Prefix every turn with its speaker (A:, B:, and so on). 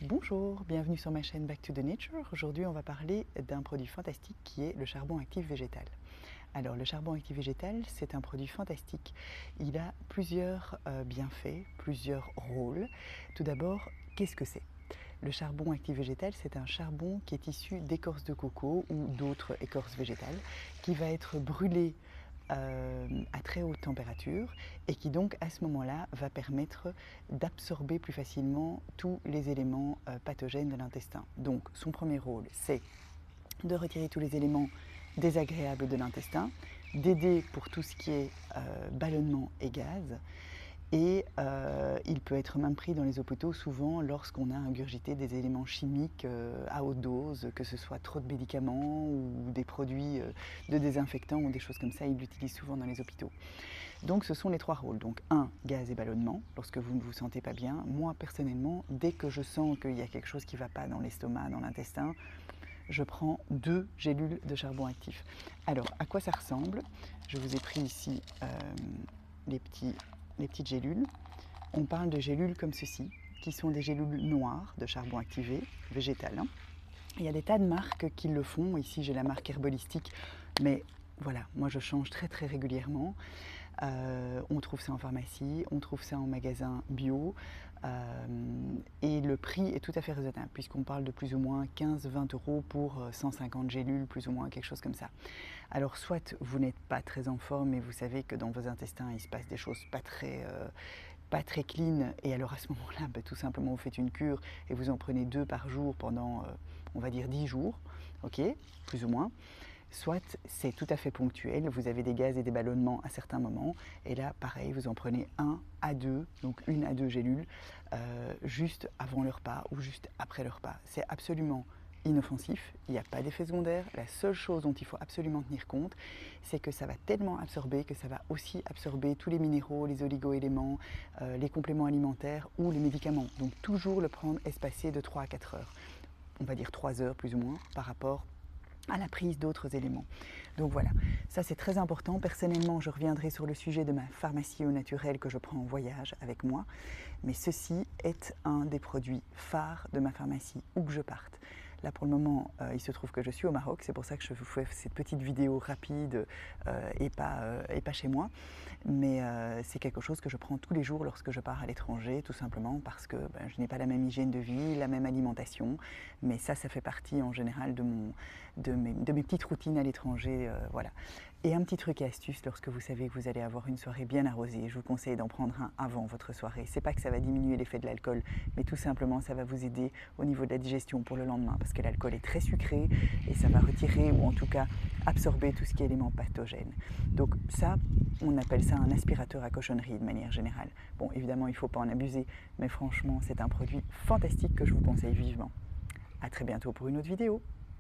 A: Bonjour, bienvenue sur ma chaîne Back to the Nature. Aujourd'hui, on va parler d'un produit fantastique qui est le charbon actif végétal. Alors, le charbon actif végétal, c'est un produit fantastique. Il a plusieurs bienfaits, plusieurs rôles. Tout d'abord, qu'est-ce que c'est? Le charbon actif végétal, c'est un charbon qui est issu d'écorce de coco ou d'autres écorces végétales qui va être brûlé à très haute température et qui donc à ce moment-là va permettre d'absorber plus facilement tous les éléments pathogènes de l'intestin. Donc son premier rôle, c'est de retirer tous les éléments désagréables de l'intestin, d'aider pour tout ce qui est ballonnement et gaz. Et il peut être même pris dans les hôpitaux souvent lorsqu'on a ingurgité des éléments chimiques à haute dose, que ce soit trop de médicaments ou des produits de désinfectants ou des choses comme ça, ils l'utilisent souvent dans les hôpitaux. Donc ce sont les trois rôles. Donc gaz et ballonnement, lorsque vous ne vous sentez pas bien. Moi personnellement, dès que je sens qu'il y a quelque chose qui ne va pas dans l'estomac, dans l'intestin, je prends 2 gélules de charbon actif. Alors à quoi ça ressemble? Je vous ai pris ici les petites gélules. On parle de gélules comme ceci, qui sont des gélules noires de charbon activé, végétal. Il y a des tas de marques qui le font. Ici, j'ai la marque Herbolistique, mais voilà, moi je change très régulièrement. On trouve ça en pharmacie, on trouve ça en magasin bio et le prix est tout à fait raisonnable puisqu'on parle de plus ou moins 15-20 € pour 150 gélules, plus ou moins quelque chose comme ça. Alors soit vous n'êtes pas très en forme et vous savez que dans vos intestins il se passe des choses pas très clean et alors à ce moment-là, tout simplement vous faites une cure et vous en prenez 2 par jour pendant on va dire 10 jours, ok, plus ou moins. Soit c'est tout à fait ponctuel, vous avez des gaz et des ballonnements à certains moments, et là pareil, vous en prenez 1 à 2, donc 1 à 2 gélules, juste avant le repas ou juste après le repas. C'est absolument inoffensif, il n'y a pas d'effet secondaire. La seule chose dont il faut absolument tenir compte, c'est que ça va tellement absorber que ça va aussi absorber tous les minéraux, les oligo-éléments, les compléments alimentaires ou les médicaments. Donc toujours le prendre espacé de 3 à 4 heures. On va dire 3 heures plus ou moins par rapport à la prise d'autres éléments. Donc voilà, ça c'est très important. Personnellement, je reviendrai sur le sujet de ma pharmacie au naturel que je prends en voyage avec moi, mais ceci est un des produits phares de ma pharmacie où que je parte. Là pour le moment, il se trouve que je suis au Maroc, c'est pour ça que je vous fais cette petite vidéo rapide et pas chez moi. Mais c'est quelque chose que je prends tous les jours lorsque je pars à l'étranger, tout simplement parce que je n'ai pas la même hygiène de vie, la même alimentation. Mais ça fait partie en général de mes petites routines à l'étranger. Voilà. Et un petit truc et astuce, lorsque vous savez que vous allez avoir une soirée bien arrosée, je vous conseille d'en prendre un avant votre soirée. C'est pas que ça va diminuer l'effet de l'alcool, mais tout simplement ça va vous aider au niveau de la digestion pour le lendemain, parce que l'alcool est très sucré et ça va retirer ou en tout cas absorber tout ce qui est éléments pathogènes. Donc ça, on appelle ça un aspirateur à cochonnerie de manière générale. Bon, évidemment, il ne faut pas en abuser, mais franchement, c'est un produit fantastique que je vous conseille vivement. À très bientôt pour une autre vidéo.